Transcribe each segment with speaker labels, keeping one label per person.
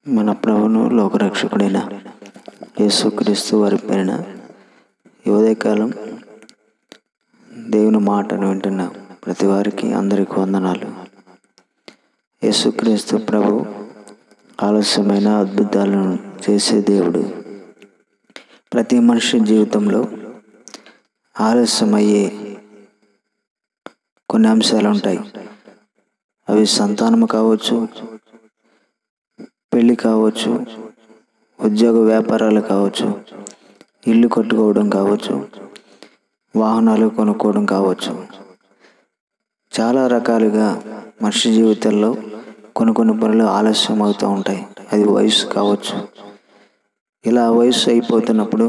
Speaker 1: మన ప్రభువును లోకరక్షకుడైన యేసుక్రీస్తు వారి పేరున ఈ ఉదయకాలం దేవుని మాటను వింటున్న ప్రతి వారికి అందరికీ వందనాలు. యేసుక్రీస్తు ప్రభు ఆలస్యమైన అద్భుతాలను చేసే దేవుడు. ప్రతి మనిషి జీవితంలో ఆలస్యమయ్యే కొన్ని అంశాలు ఉంటాయి. అవి సంతానం కావచ్చు, పెళ్ళి కావచ్చు, ఉద్యోగ వ్యాపారాలు కావచ్చు, ఇల్లు కట్టుకోవడం కావచ్చు, వాహనాలు కొనుక్కోవడం కావచ్చు. చాలా రకాలుగా మనిషి జీవితంలో కొన్ని పనులు ఆలస్యం అవుతూ ఉంటాయి. అది వయసు కావచ్చు. ఇలా వయసు అయిపోతున్నప్పుడు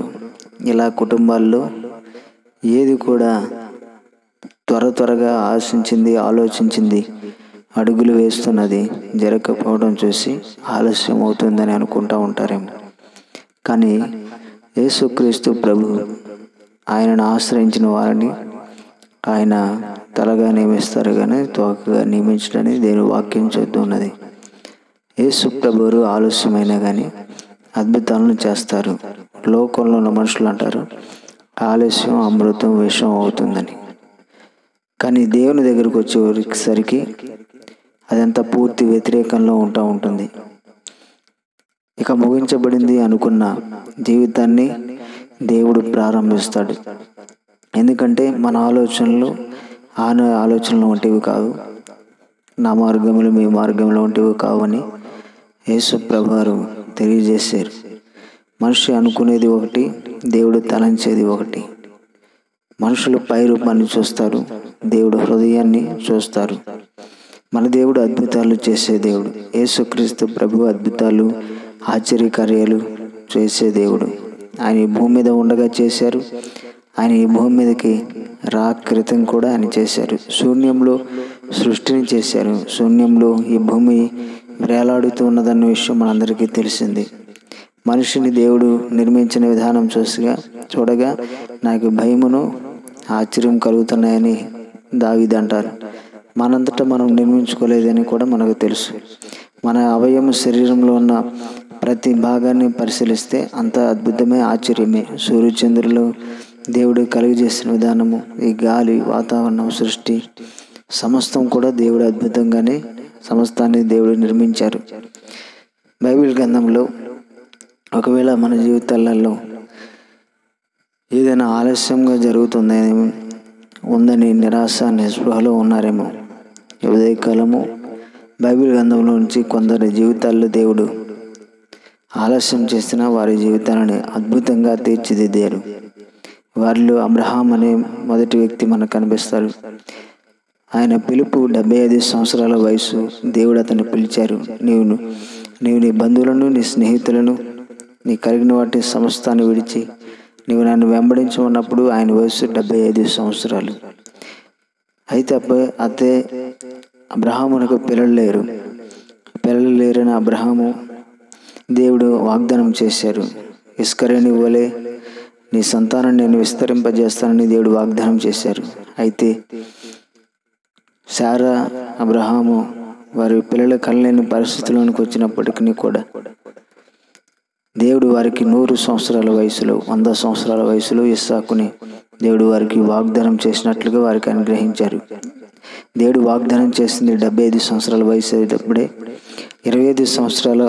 Speaker 1: ఇలా కుటుంబాల్లో ఏది కూడా త్వరగా ఆలోచించింది అడుగులు వేస్తున్నది జరగకపోవడం చూసి ఆలస్యం అవుతుందని అనుకుంటూ ఉంటారేమో. కానీ యేసుక్రీస్తు ప్రభు ఆయనను ఆశ్రయించిన వారిని ఆయన తలగా నియమిస్తారు కానీ తోకగా నియమించడని దేని వాక్యం చెబుతున్నది. యేసు ప్రభువు ఆలస్యమైనా కానీ అద్భుతాలను చేస్తారు. లోకంలో ఉన్న మనుషులు అంటారు ఆలస్యం అమృతం విషం అవుతుందని. కానీ దేవుని దగ్గరకు వచ్చేసరికి అదంతా పూర్తి వ్యతిరేకంలో ఉంటుంది. ఇక ముగించబడింది అనుకున్న జీవితాన్ని దేవుడు ప్రారంభిస్తాడు. ఎందుకంటే మన ఆలోచనలు ఆయన ఆలోచనలు వంటివి కావు, నా మార్గములు మీ మార్గంలో వంటివి కావని యేసు ప్రభువారు తెలియజేశారు. మనిషి అనుకునేది ఒకటి, దేవుడు తలంచేది ఒకటి. మనుషులు పై రూపాన్ని చూస్తారు, దేవుడు హృదయాన్ని చూస్తారు. మన దేవుడు అద్భుతాలు చేసే దేవుడు. యేసుక్రీస్తు ప్రభు అద్భుతాలు ఆశ్చర్యకార్యాలు చేసే దేవుడు. ఆయన ఈ భూమి మీద ఉండగా చేశారు. ఆయన ఈ భూమి మీదకి క్రితం కూడా ఆయన చేశారు. శూన్యంలో సృష్టిని చేశారు. శూన్యంలో ఈ భూమి వేలాడుతూ ఉన్నదన్న విషయం మనందరికీ తెలిసింది. మనిషిని దేవుడు నిర్మించిన విధానం చూడగా నాకు భయమును ఆశ్చర్యం కలుగుతున్నాయని దావీదు అంటారు. మనంతటా మనం నిర్మించుకోలేదని కూడా మనకు తెలుసు. మన అవయవం శరీరంలో ఉన్న ప్రతి భాగాన్ని పరిశీలిస్తే అంత అద్భుతమే, ఆశ్చర్యమే. సూర్యచంద్రులు దేవుడు కలుగజేసిన విధానము, ఈ గాలి, వాతావరణం, సృష్టి సమస్తం కూడా దేవుడు అద్భుతంగానే సమస్తాన్ని దేవుడు నిర్మించారు. బైబిల్ గ్రంథంలో ఒకవేళ మన జీవితాలలో ఏదైనా ఆలస్యంగా ఉందని నిరాశ నిస్పృహలో ఉన్నారేమో. ఉదయకాలము బైబిల్ గ్రంథంలో నుంచి కొందరి జీవితాల్లో దేవుడు ఆలస్యం చేసిన వారి జీవితాలని అద్భుతంగా తీర్చిదిద్దారు. వారిలో అబ్రహాం అనే మొదటి వ్యక్తి మనకు కనిపిస్తారు. ఆయన పిలుపు 75 సంవత్సరాల వయసు. దేవుడు అతన్ని పిలిచారు. నీవు నీ బంధువులను, నీ స్నేహితులను, నీ కలిగిన వాటి సమస్తాన్ని విడిచి నీవు నన్ను వెంబడించి ఉన్నప్పుడు ఆయన వయసు 75 సంవత్సరాలు. అయితే అబ్రహామునకు పిల్లలు లేరని అబ్రహాము దేవుడు వాగ్దానం చేశారు. ఇస్కరేణి వలె నీ సంతానాన్ని నేను విస్తరింపజేస్తానని దేవుడు వాగ్దానం చేశారు. అయితే శారా, అబ్రహాము వారి పిల్లల కలలేని పరిస్థితుల్లోనికి వచ్చినప్పటికీ కూడా దేవుడు వారికి 100 సంవత్సరాల వయసులో, 100 సంవత్సరాల వయసులో ఇస్సాకుని దేవుడు వారికి వాగ్దానం చేసినట్లుగా వారికి అనుగ్రహించారు. దేవుడు వాగ్దానం చేసింది 75 సంవత్సరాల వయసు అయ్యేటప్పుడే 25 సంవత్సరాల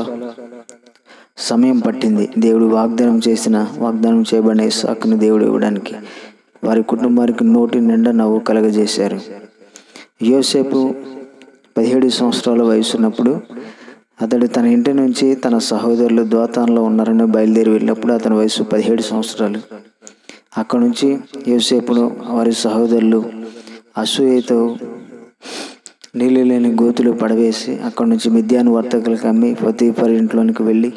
Speaker 1: సమయం పట్టింది. దేవుడు వాగ్దానం చేయబడిన ఇస్సాకుని దేవుడు ఇవ్వడానికి. వారి కుటుంబానికి నోటి నిండా నవ్వు కలగజేశారు. యోసేపు 17 సంవత్సరాల వయసు ఉన్నప్పుడు అతడు తన ఇంటి నుంచి తన సహోదరులు దోతాన్లో ఉన్నారని బయలుదేరి వెళ్ళినప్పుడు అతని వయసు 17 సంవత్సరాలు. అక్కడి నుంచి యోసేపును వారి సహోదరులు అసూయతో నీళ్ళు లేని గోతులు పడవేసి అక్కడి నుంచి మిద్యాను వర్తకులకు అమ్మి పోతీఫరు ఇంట్లోనికి వెళ్ళి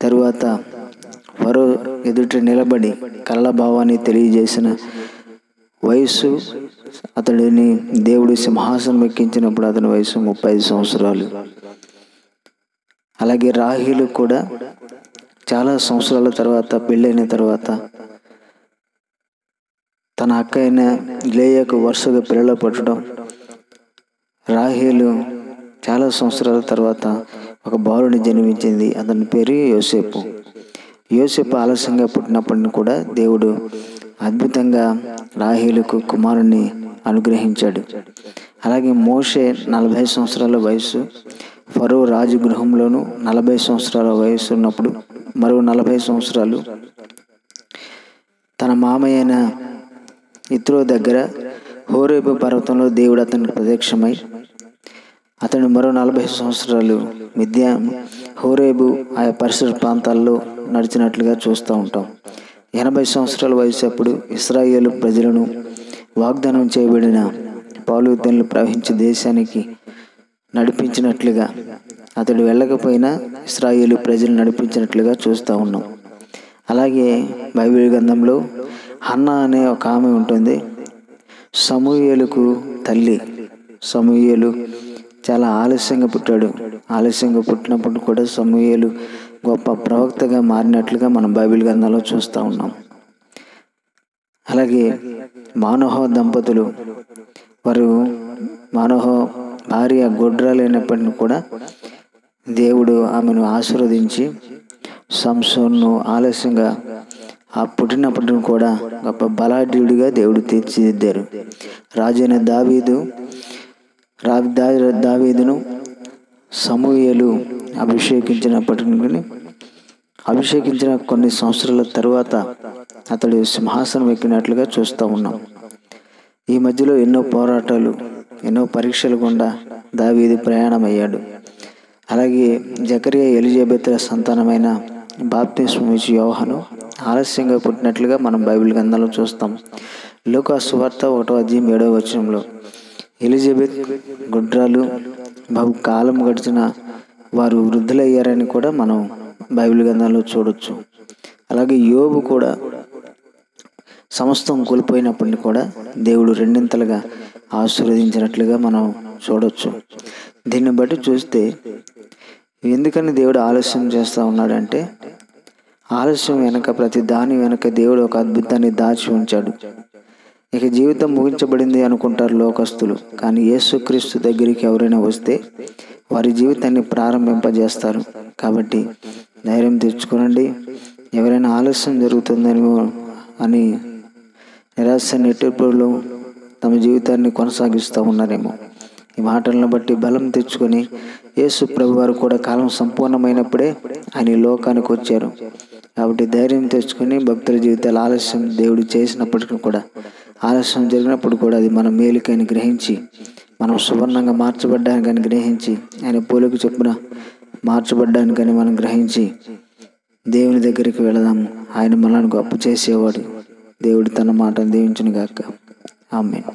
Speaker 1: తరువాత ఫరో ఎదుట నిలబడి కలల భావాన్ని తెలియజేసిన వయసు. అతడిని దేవుడు సింహాసనం ఎక్కించినప్పుడు అతని వయసు 35 సంవత్సరాలు. అలాగే రాహేలు కూడా చాలా సంవత్సరాల తర్వాత, పెళ్ళైన తర్వాత తన అక్క అయిన లేయాకు వరుసగా పిల్లలు పుట్టడం, రాహేలు చాలా సంవత్సరాల తర్వాత ఒక బాలుని జన్మించింది. అతని పేరు యోసేపు. యోసేపు ఆలస్యంగా పుట్టినప్పటిని కూడా దేవుడు అద్భుతంగా రాహేలుకు కుమారుణ్ణి అనుగ్రహించాడు. అలాగే మోషే 40 సంవత్సరాల వయసు ఫరో రాజు గృహంలోను 40 సంవత్సరాల వయసు ఉన్నప్పుడు మరో 40 సంవత్సరాలు తన మామయ్యైన ఇత్రో దగ్గర హోరేబు పర్వతంలో దేవుడు అతనికి ప్రత్యక్షమై అతను మరో 40 సంవత్సరాలు మిద్యాన్, హోరేబు ఆయా పరిసర ప్రాంతాల్లో నడిచినట్లుగా చూస్తూ ఉంటాం. 80 సంవత్సరాల వయసు అప్పుడు ఇశ్రాయేలు ప్రజలను వాగ్దానం చేయబడిన పాలుతెన్నులు ప్రవహించే దేశానికి నడిపించినట్లుగా అతడు వెళ్ళకపోయినా ఇశ్రాయేలు ప్రజలు నడిపించినట్లుగా చూస్తూ ఉన్నాం. అలాగే బైబిల్ గ్రంథంలో హన్నా అనే ఒక ఆమె ఉంటుంది. సమూయేలుకు తల్లి. సమూయేలు చాలా ఆలస్యంగా పుట్టాడు. ఆలస్యంగా పుట్టినప్పుడు కూడా సమూయేలు గొప్ప ప్రవక్తగా మారినట్లుగా మనం బైబిల్ గ్రంథంలో చూస్తూ ఉన్నాం. అలాగే మానోహ దంపతులు, వారు మానోహ భార్య గొడ్రాలైనప్పటికీ కూడా దేవుడు ఆమెను ఆశీర్వదించి సంసోన్ను ఆలస్యంగా ఆ పుట్టినప్పటిని కూడా గొప్ప బలాఢ్యుడిగా దేవుడు తీర్చిదిద్దారు. రాజైన దావీదును సమూయేలు అభిషేకించిన కొన్ని సంవత్సరాల తరువాత అతడు సింహాసనం ఎక్కినట్లుగా చూస్తూ ఉన్నాం. ఈ మధ్యలో ఎన్నో పోరాటాలు, ఎన్నో పరీక్షలు గుండా దావీదు ప్రయాణం అయ్యాడు. అలాగే జకరియా ఎలిజబెత్ల సంతానమైన బాప్తిస్మం ఇచ్చే యోహాను ఆలస్యంగా పుట్టినట్లుగా మనం బైబిల్ గ్రంథంలో చూస్తాం. లూకా సువార్త 1:7 ఎలిజబెత్ గుడ్రాలు, బహు కాలం గడిచిన వారు వృద్ధులయ్యారని కూడా మనం బైబిల్ గ్రంథంలో చూడొచ్చు. అలాగే యోబు కూడా సమస్తం కోల్పోయినప్పటిని కూడా దేవుడు రెండింతలుగా ఆశీర్వదించినట్లుగా మనం చూడొచ్చు. దీన్ని బట్టి చూస్తే ఎందుకని దేవుడు ఆలస్యం చేస్తూ ఉన్నాడంటే, ఆలస్యం వెనక, ప్రతి దాని వెనక దేవుడు ఒక అద్భుతాన్ని దాచి ఉంచాడు. ఇక జీవితం ముగించబడింది అనుకుంటారు లోకస్తులు. కానీ యేసుక్రీస్తు దగ్గరికి ఎవరైనా వస్తే వారి జీవితాన్ని ప్రారంభింపజేస్తారు. కాబట్టి ధైర్యం తెచ్చుకోనండి. ఎవరైనా ఆలస్యం జరుగుతుందని అని నిరాశ నిట్టూర్పులు తమ జీవితాన్ని కొనసాగిస్తూ ఉన్నారేమో. ఈ మాటలను బట్టి బలం తెచ్చుకొని యేసు ప్రభు వారు కూడా కాలం సంపూర్ణమైనప్పుడే ఆయన ఈ లోకానికి వచ్చారు. కాబట్టి ధైర్యం తెచ్చుకొని భక్తుల జీవితాలు ఆలస్యం దేవుడు చేసినప్పటికీ కూడా, ఆలస్యం జరిగినప్పుడు కూడా అది మన మేలుకని గ్రహించి, మనం సువర్ణంగా మార్చబడ్డానికని గ్రహించి, ఆయన పోలిక చొప్పున మార్చబడ్డానికని మనం గ్రహించి దేవుని దగ్గరికి వెళదాము. ఆయన మనల్ని గొప్ప చేసేవాడు. దేవుడు తన మాటను దీవించును గాక. ఆమేన్.